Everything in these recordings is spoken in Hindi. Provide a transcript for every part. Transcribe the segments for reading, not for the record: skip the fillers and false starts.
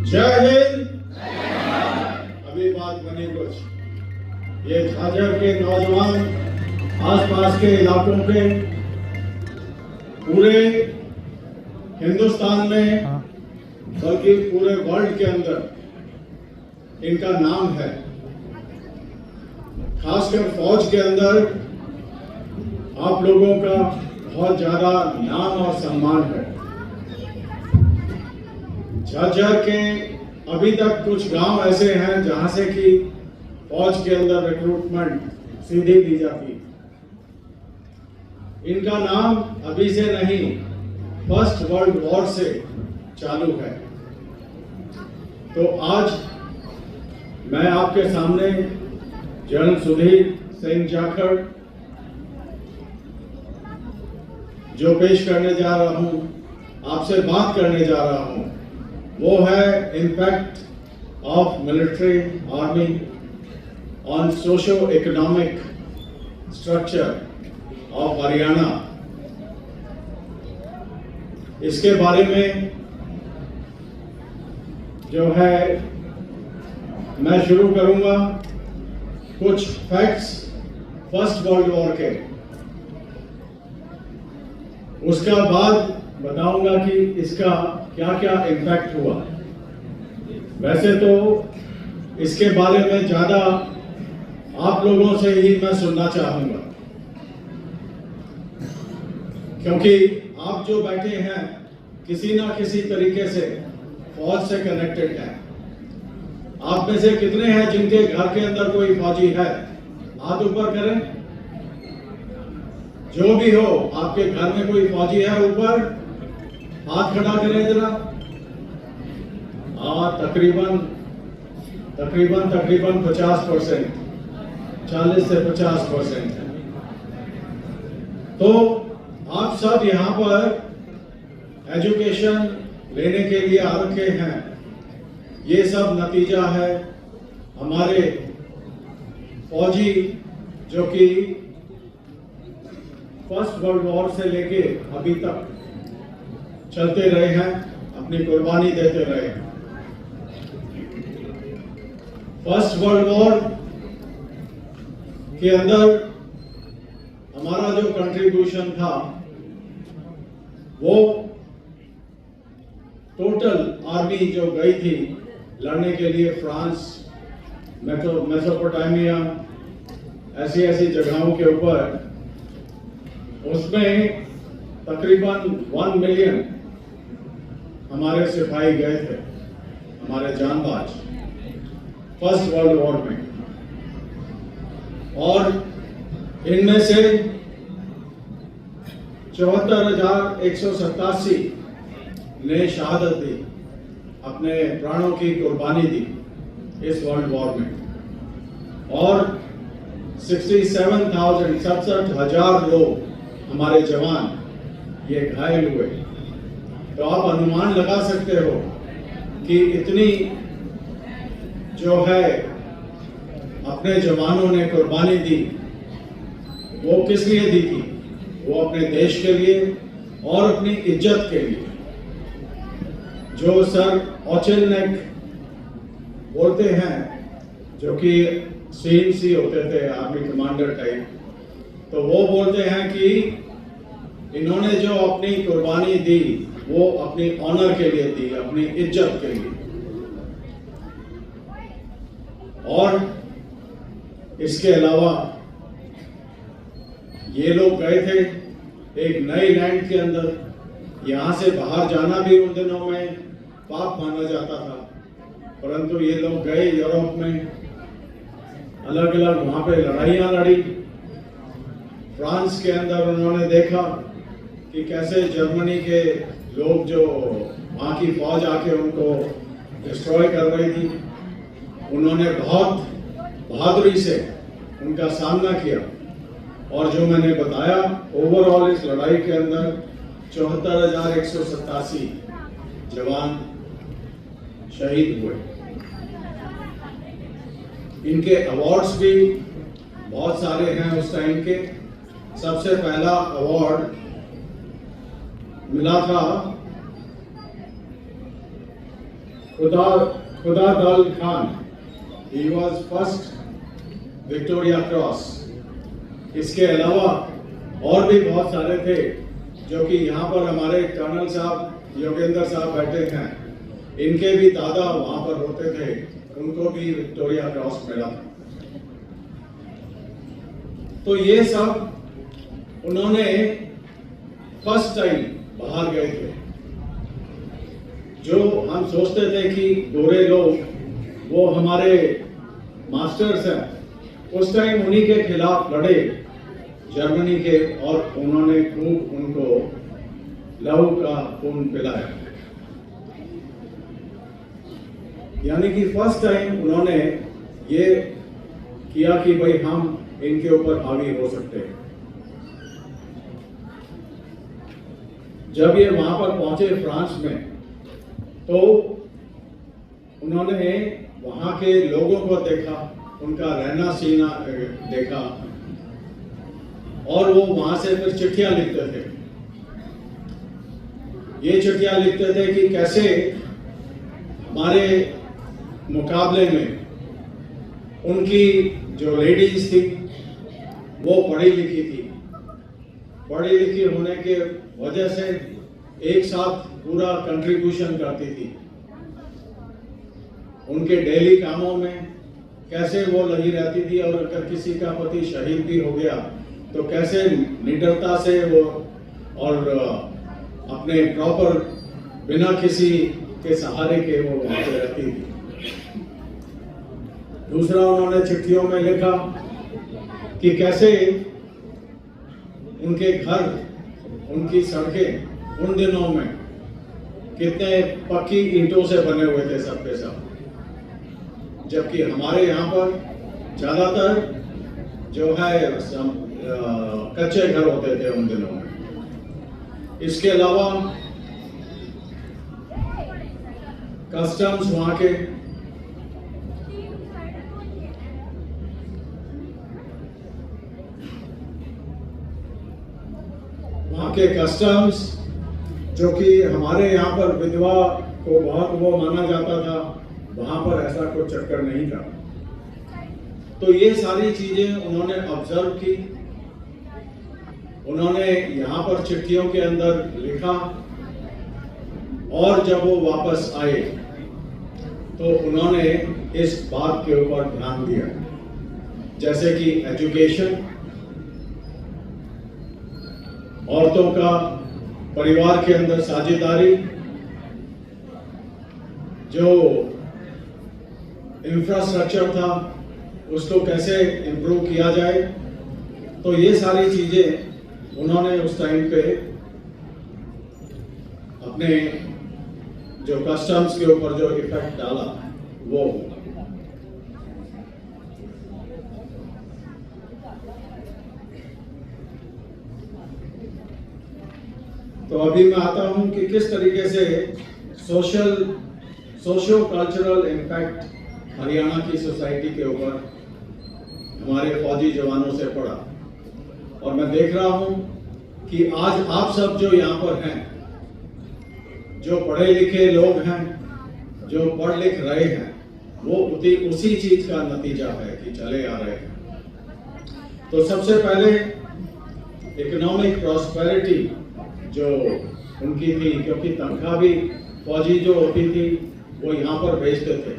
जय हिंद। अभी बात बनी कुछ, ये झाझर के नौजवान आसपास के इलाकों के पूरे हिंदुस्तान में बल्कि पूरे वर्ल्ड के अंदर इनका नाम है। खासकर फौज के अंदर आप लोगों का बहुत ज्यादा नाम और सम्मान है। झाझर के अभी तक कुछ गांव ऐसे हैं जहां से कि फौज के अंदर रिक्रूटमेंट सीधी दी जाती। इनका नाम अभी से नहीं, फर्स्ट वर्ल्ड वॉर से चालू है। तो आज मैं आपके सामने जनरल सुधीर सिंह जाखड़ जो पेश करने जा रहा हूं, आपसे बात करने जा रहा हूं, वो है impact of military army on socio economic structure of Haryana. इसके बारे में जो है मैं शुरू करूंगा कुछ फैक्ट्स फर्स्ट वर्ल्ड वॉर के, उसका बाद बताऊंगा कि इसका क्या क्या इम्पैक्ट हुआ। वैसे तो इसके बारे में ज्यादा आप लोगों से ही मैं सुनना चाहूंगा, क्योंकि आप जो बैठे हैं किसी ना किसी तरीके से फौज से कनेक्टेड हैं। आप में से कितने हैं जिनके घर के अंदर कोई फौजी है? हाथ ऊपर करें। जो भी हो, आपके घर में कोई फौजी है, ऊपर हाथ खड़ा करें जरा। तकरीबन 50%, 40 से 50% है। तो आप सब यहाँ पर एजुकेशन लेने के लिए आ रखे हैं। ये सब नतीजा है हमारे फौजी जो कि फर्स्ट वर्ल्ड वॉर से लेके अभी तक चलते रहे हैं, अपनी कुर्बानी देते रहे हैं। फर्स्ट वर्ल्ड वॉर के अंदर हमारा जो कंट्रीब्यूशन था वो टोटल आर्मी जो गई थी लड़ने के लिए फ्रांस, मेसोपोटामिया, ऐसी जगहों के ऊपर, उसमें तकरीबन 1 मिलियन हमारे सिपाही गए थे, हमारे जांबाज, फर्स्ट वर्ल्ड वॉर में। और इनमें से 74,187 ने शहादत दी, अपने प्राणों की कुर्बानी दी इस वर्ल्ड वॉर में। और 67,000 लोग हमारे जवान ये घायल हुए। तो आप अनुमान लगा सकते हो कि इतनी जो है अपने जवानों ने कुर्बानी दी, वो किस लिए दी थी? वो अपने देश के लिए और अपनी इज्जत के लिए। जो सर ओचेलनेक बोलते हैं, जो कि CNC होते थे, आर्मी कमांडर टाइप, तो वो बोलते हैं कि इन्होंने जो अपनी कुर्बानी दी वो अपनी ऑनर के लिए दी, अपनी इज्जत के लिए। और इसके अलावा ये लोग गए थे एक नई लैंड के अंदर। यहां से बाहर जाना भी उन दिनों में पाप माना जाता था, परंतु ये लोग गए यूरोप में, अलग अलग वहां पे लड़ाइयां लड़ी। फ्रांस के अंदर उन्होंने देखा कि कैसे जर्मनी के लोग जो वहां की फौज आके उनको डिस्ट्रॉय कर रही थी, उन्होंने बहुत बहादुरी से उनका सामना किया। और जो मैंने बताया, ओवरऑल इस लड़ाई के अंदर 74,187 जवान शहीद हुए। इनके अवार्ड्स भी बहुत सारे हैं उस टाइम के। सबसे पहला अवार्ड मिला था Khudadad Khan, he was first Victoria Cross. इसके अलावा और भी बहुत सारे थे जो कि यहाँ पर हमारे कर्नल साहब योगेंद्र साहब बैठे हैं, इनके भी दादा वहाँ पर होते थे, उनको भी विक्टोरिया क्रॉस मिला था। तो ये सब उन्होंने फर्स्ट टाइम बाहर गए थे। जो हम सोचते थे कि गोरे लोग वो हमारे मास्टर्स हैं, उस टाइम उन्हीं के खिलाफ लड़े जर्मनी के, और उन्होंने खूब उनको लहू का खून पिलाया। यानी कि फर्स्ट टाइम उन्होंने ये किया कि भाई हम इनके ऊपर हावी हो सकते हैं। जब ये वहां पर पहुंचे फ्रांस में, तो उन्होंने वहां के लोगों को देखा, उनका रहना सहना देखा, और वो वहां से फिर चिट्ठियां लिखते थे। ये चिट्ठियां लिखते थे कि कैसे हमारे मुकाबले में उनकी जो लेडीज थी वो पढ़ी लिखी थी, पढ़ी लिखी होने के वजह से एक साथ पूरा कंट्रीब्यूशन करती थी। उनके डेली कामों में कैसे वो लगी रहती थी, और अगर किसी का पति शहीद भी हो गया तो कैसे निडरता से वो और अपने प्रॉपर बिना किसी के सहारे के वो वहां पे रहती थी। दूसरा उन्होंने चिट्ठियों में लिखा कि कैसे उनके घर, उनकी सड़कें उन दिनों में कितने पक्की ईंटों से बने हुए थे सब के सब, जबकि हमारे यहाँ पर ज्यादातर जो है कच्चे घर होते थे उन दिनों में। इसके अलावा कस्टम्स वहाँ के कस्टम्स जो कि हमारे यहाँ पर विधवा को बहुत वो माना जाता था, वहां पर ऐसा कोई चक्कर नहीं था। तो ये सारी चीजें उन्होंने ऑब्जर्व की, उन्होंने यहाँ पर चिट्ठियों के अंदर लिखा, और जब वो वापस आए तो उन्होंने इस बात के ऊपर ध्यान दिया, जैसे कि एजुकेशन, औरतों का परिवार के अंदर साझेदारी, जो इंफ्रास्ट्रक्चर था उसको कैसे इम्प्रूव किया जाए। तो ये सारी चीजें उन्होंने उस टाइम पे अपने जो कस्टम्स के ऊपर जो इफेक्ट डाला वो। तो अभी मैं आता हूं कि किस तरीके से सोशियो कल्चरल इम्पैक्ट हरियाणा की सोसाइटी के ऊपर हमारे फौजी जवानों से पड़ा। और मैं देख रहा हूं कि आज आप सब जो यहाँ पर हैं, जो पढ़े लिखे लोग हैं, जो पढ़ लिख रहे हैं, वो उसी चीज का नतीजा है कि चले आ रहे हैं। तो सबसे पहले इकोनॉमिक प्रॉस्पेरिटी जो उनकी थी, क्योंकि तनख्वाह भी फौजी जो होती थी वो यहाँ पर भेजते थे,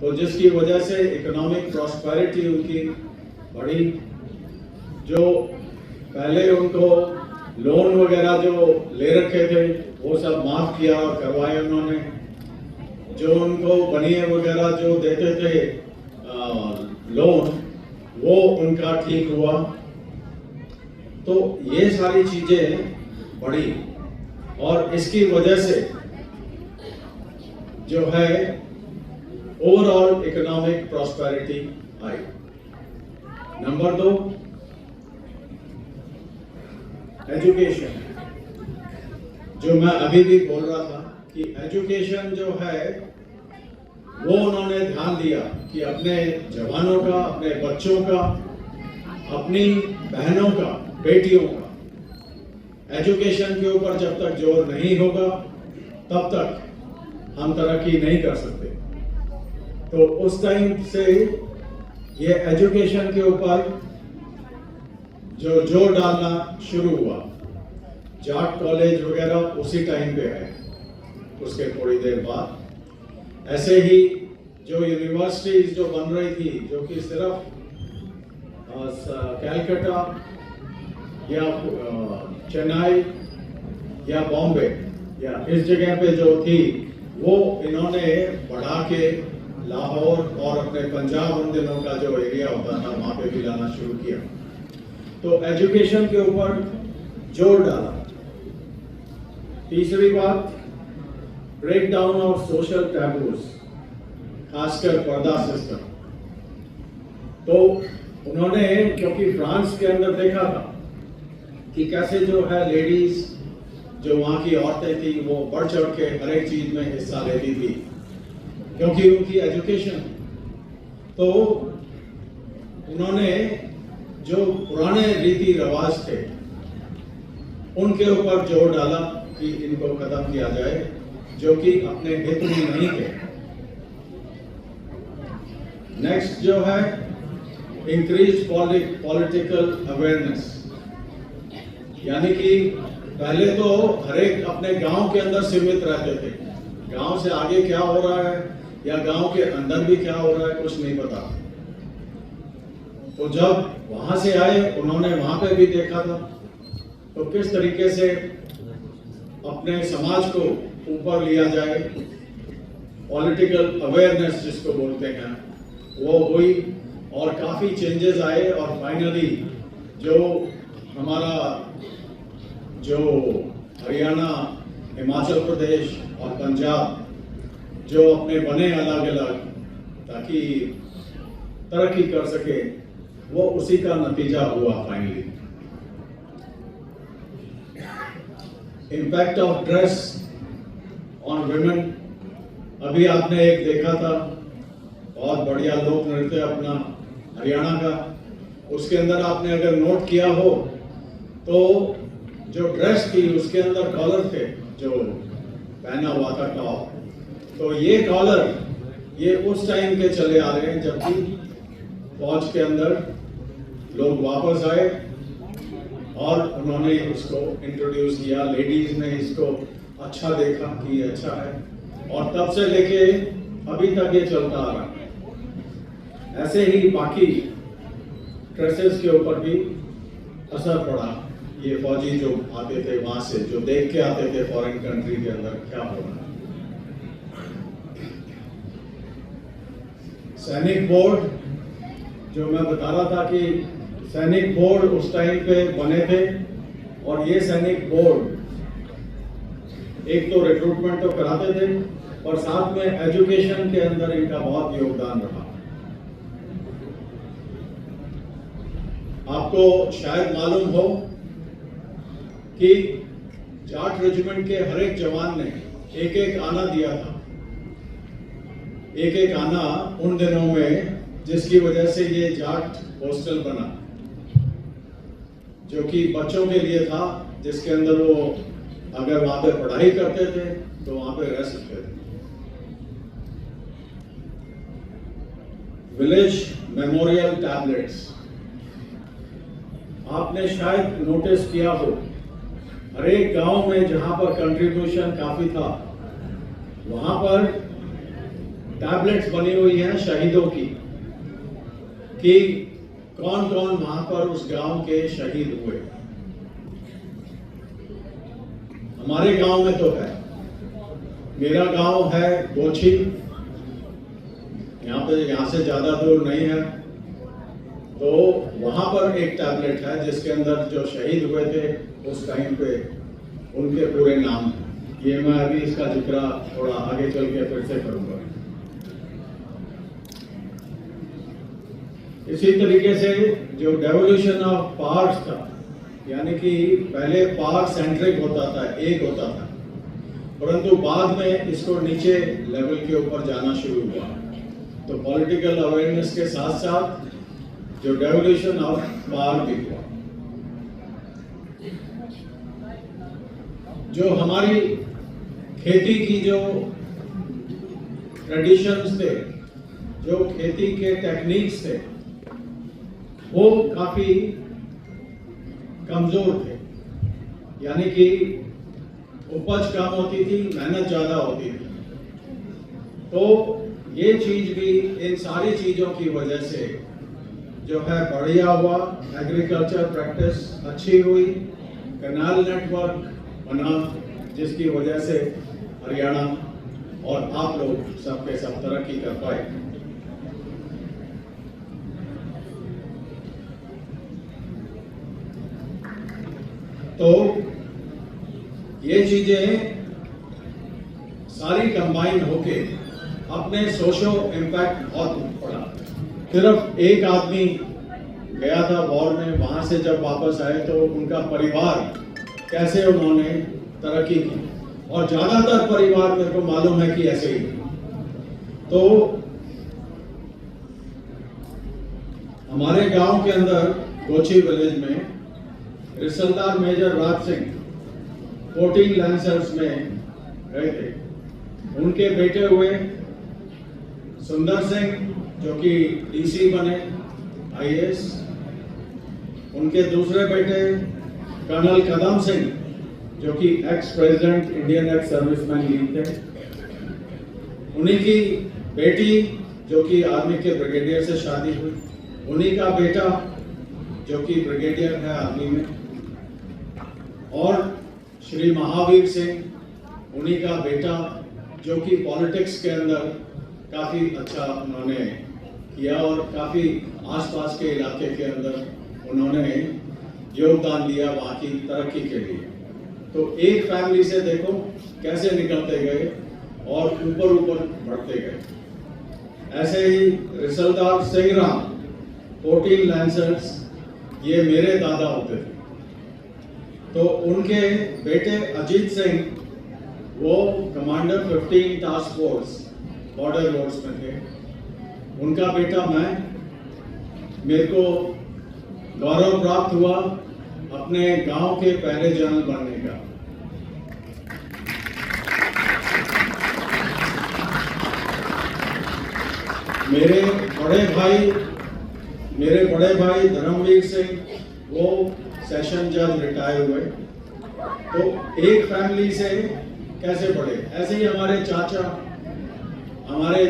तो जिसकी वजह से इकोनॉमिक प्रॉस्पेरिटी उनकी बढ़ी। जो पहले उनको लोन वगैरह जो ले रखे थे वो सब माफ किया और करवाए उन्होंने। जो उनको बनिए वगैरह जो देते थे लोन, वो उनका ठीक हुआ। तो ये सारी चीजें बढ़ी, और इसकी वजह से जो है ओवरऑल इकोनॉमिक प्रॉस्पेरिटी आई। नंबर 2, एजुकेशन, जो मैं अभी भी बोल रहा था कि एजुकेशन जो है वो उन्होंने ध्यान दिया कि अपने जवानों का, अपने बच्चों का, अपनी बहनों का, बेटियों का एजुकेशन के ऊपर जब तक जोर नहीं होगा तब तक हम तरक्की नहीं कर सकते। तो उस टाइम से ये एजुकेशन के ऊपर जो जोर डालना शुरू हुआ, जाट कॉलेज वगैरह उसी टाइम पे है। उसके थोड़ी देर बाद ऐसे ही जो यूनिवर्सिटीज जो बन रही थी, जो कि सिर्फ कैलकाटा या चेन्नई या बॉम्बे या इस जगह पे जो थी, वो इन्होंने बढ़ा के लाहौर और अपने पंजाब उन दिनों का जो एरिया होता था वहाँ पे भी लाना शुरू किया। तो एजुकेशन के ऊपर जोर डाला। तीसरी बात, break down of social taboos, खासकर पर्दा सिस्टम। तो उन्होंने, क्योंकि फ्रांस के अंदर देखा था कि कैसे जो है लेडीज, जो वहाँ की औरतें थी, वो बढ़ चढ़ के हर एक चीज में हिस्सा लेती थी, क्योंकि उनकी एजुकेशन। तो उन्होंने जो पुराने रीति रिवाज थे उनके ऊपर जोर डाला कि इनको खत्म किया जाए, जो कि अपने हित में नहीं थे। नेक्स्ट जो है इंक्रीज पॉलिटिकल अवेयरनेस, यानी कि पहले तो हर एक अपने गांव के अंदर सीमित रहते थे। गांव से आगे क्या हो रहा है या गांव के अंदर भी क्या हो रहा है कुछ नहीं पता। तो जब वहां से आए, उन्होंने वहां पे भी देखा था तो किस तरीके से अपने समाज को ऊपर लिया जाए, पॉलिटिकल अवेयरनेस जिसको बोलते हैं, वो हुई और काफी चेंजेस आए। और फाइनली जो हमारा जो हरियाणा, हिमाचल प्रदेश और पंजाब जो अपने बने अलग अलग ताकि तरक्की कर सके, वो उसी का नतीजा हुआ finally. Impact of dress on women, अभी आपने एक देखा था बहुत बढ़िया लोक नृत्य अपना हरियाणा का, उसके अंदर आपने अगर नोट किया हो तो जो ड्रेस थी उसके अंदर कॉलर थे जो पहना हुआ था टॉप। तो ये कॉलर ये उस टाइम के चले आ रहे हैं जबकि फौज के अंदर लोग वापस आए और उन्होंने इसको इंट्रोड्यूस किया। लेडीज ने इसको अच्छा देखा कि ये अच्छा है, और तब से लेके अभी तक ये चलता आ रहा है। ऐसे ही बाकी ड्रेसेस के ऊपर भी असर पड़ा। ये फौजी जो आते थे वहां से, जो देख के आते थे फॉरेन कंट्री के अंदर क्या हो रहा है। सैनिक बोर्ड, जो मैं बता रहा था कि सैनिक बोर्ड उस टाइम पे बने थे, और ये सैनिक बोर्ड एक तो रिक्रूटमेंट तो कराते थे और साथ में एजुकेशन के अंदर इनका बहुत योगदान रहा। आपको शायद मालूम हो कि जाट रेजिमेंट के हर एक जवान ने एक एक आना दिया था। एक एक आना उन दिनों में, जिसकी वजह से ये जाट हॉस्टल बना, जो कि बच्चों के लिए था, जिसके अंदर वो अगर वहां पे पढ़ाई करते थे तो वहां पे रह सकते थे। विलेज मेमोरियल टैबलेट्स, आपने शायद नोटिस किया हो, हर एक गांव में जहां पर कंट्रीब्यूशन काफी था वहां पर टैबलेट्स बनी हुई हैं शहीदों की, कि कौन कौन वहां पर उस गांव के शहीद हुए। हमारे गांव में तो है, मेरा गांव है गोची, यहाँ से ज्यादा दूर नहीं है। तो वहां पर एक टैबलेट है जिसके अंदर जो शहीद हुए थे उस टाइम पे उनके पूरे नाम हैं। ये मैं अभी इसका जिक्र थोड़ा आगे चल के फिर से करूंगा। इसी तरीके से जो डेवोल्यूशन ऑफ पावर्स था, यानी कि पहले पावर सेंट्रिक होता था, एक होता था, परंतु बाद में इसको नीचे लेवल के ऊपर जाना शुरू हुआ। तो पॉलिटिकल अवेयरनेस के साथ साथ जो डेवोल्यूशन ऑफ पावर भी हुआ। जो हमारी खेती की जो ट्रेडिशंस थे, जो खेती के टेक्निक्स थे, वो काफी कमजोर थे। यानी कि उपज कम होती थी, मेहनत ज्यादा होती थी। तो ये चीज भी, इन सारी चीजों की वजह से जो है बढ़िया हुआ, एग्रीकल्चर प्रैक्टिस अच्छी हुई, कैनाल नेटवर्क बना, जिसकी वजह से हरियाणा और आप लोग सबके सब तरक्की कर पाए। तो ये चीजें सारी कंबाइन होके अपने सोशो इम्पैक्ट बहुत पड़ा। सिर्फ एक आदमी गया था वॉर में, वहां से जब वापस आए तो उनका परिवार कैसे उन्होंने तरक्की की, और ज्यादातर परिवार मेरे को मालूम है कि ऐसे ही। तो हमारे गांव के अंदर गोची विलेज में रिसलदार मेजर राज सिंह 14 लैंसर्स में गए थे। उनके बेटे हुए सुंदर सिंह, जो कि डीसी बने, आईएएस। उनके दूसरे बेटे कर्नल कदम सिंह, जो कि ex president Indian ex serviceman league थे। उन्हीं की बेटी, जो कि आर्मी के ब्रिगेडियर से शादी हुई, उन्हीं का बेटा, जो कि ब्रिगेडियर है आर्मी में, और श्री महावीर सिंह, उन्हीं का बेटा, जो कि पॉलिटिक्स के अंदर काफी अच्छा उन्होंने किया और काफी आसपास के इलाके के अंदर उन्होंने योगदान दिया वहां की तरक्की के लिए। तो एक फैमिली से देखो कैसे निकलते गए और ऊपर ऊपर बढ़ते गए। ऐसे ही रिसलदार सिंह राम 14 लैंसर्स, ये मेरे दादा होते थे। तो उनके बेटे अजीत सिंह, वो commander 15 task force border roads में थे। उनका बेटा मैं, मेरे को गौरव प्राप्त हुआ अपने गांव के पहले जनरल बनने का। मेरे बड़े भाई धर्मवीर सिंह, वो सेशन जज रिटायर हुए। तो एक फैमिली से कैसे बढ़े, ऐसे ही हमारे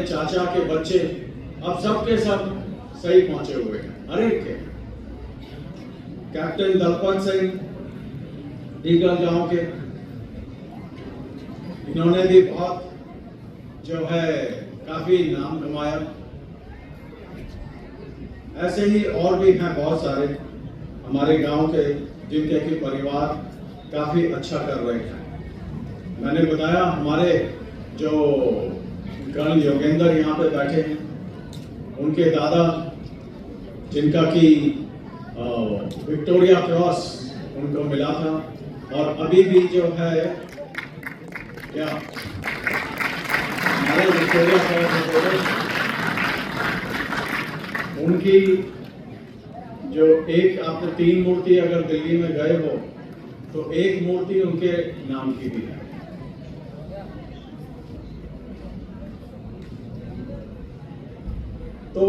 चाचा के बच्चे अब सबके सब सही पहुंचे हुए हैं, हर एक के। कैप्टन दलपत सिंह डीगल गांव के, इन्होंने भी बहुत जो है काफी नाम कमाया। ऐसे ही और भी हैं बहुत सारे हमारे गांव के, जिनके कि परिवार काफी अच्छा कर रहे हैं। मैंने बताया हमारे जो कर्नल योगेंद्र यहाँ पे बैठे हैं, उनके दादा, जिनका कि विक्टोरिया क्रॉस उनको मिला था, और अभी भी जो है क्या हमारे विक्टोरिया क्रॉस उनकी जो एक, आपने 3 मूर्ति अगर दिल्ली में गए हो तो एक मूर्ति उनके नाम की भी है। तो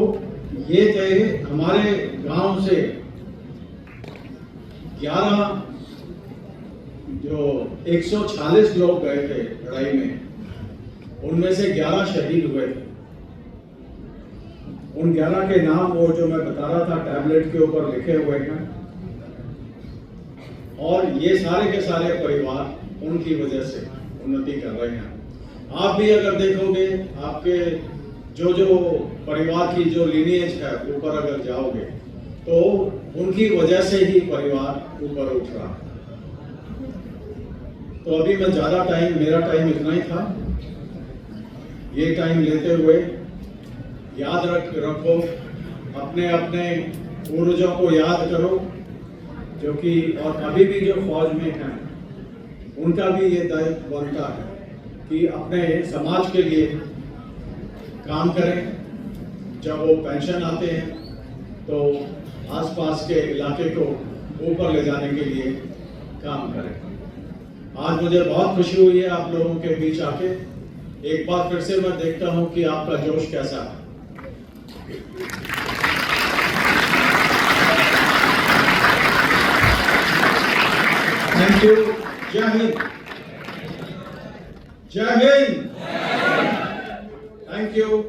ये थे हमारे गांव से 11 जो 146 लोग गए थे लड़ाई में, उनमें से 11 शहीद हुए थे। उन 11 के नाम वो जो मैं बता रहा था टैबलेट के ऊपर लिखे हुए हैं, और ये सारे के सारे परिवार उनकी वजह से उन्नति कर रहे हैं। आप भी अगर देखोगे, आपके जो परिवार की जो लीनिएज है ऊपर अगर जाओगे, तो उनकी वजह से ही परिवार ऊपर उठ रहा है। तो अभी मैं ज्यादा टाइम, मेरा टाइम इतना ही था। ये टाइम लेते हुए याद रखो, अपने अपने पूर्वजों को याद करो, जो कि और अभी भी जो फौज में हैं, उनका भी ये दायित्व बनता है कि अपने समाज के लिए काम करें। जब वो पेंशन आते हैं तो आसपास के इलाके को ऊपर ले जाने के लिए काम करें। आज मुझे बहुत खुशी हुई है आप लोगों के बीच आके, एक बार फिर से मैं देखता हूं कि आपका जोश कैसा है। Thank you. जय हिंद। जय हिंद। Thank you.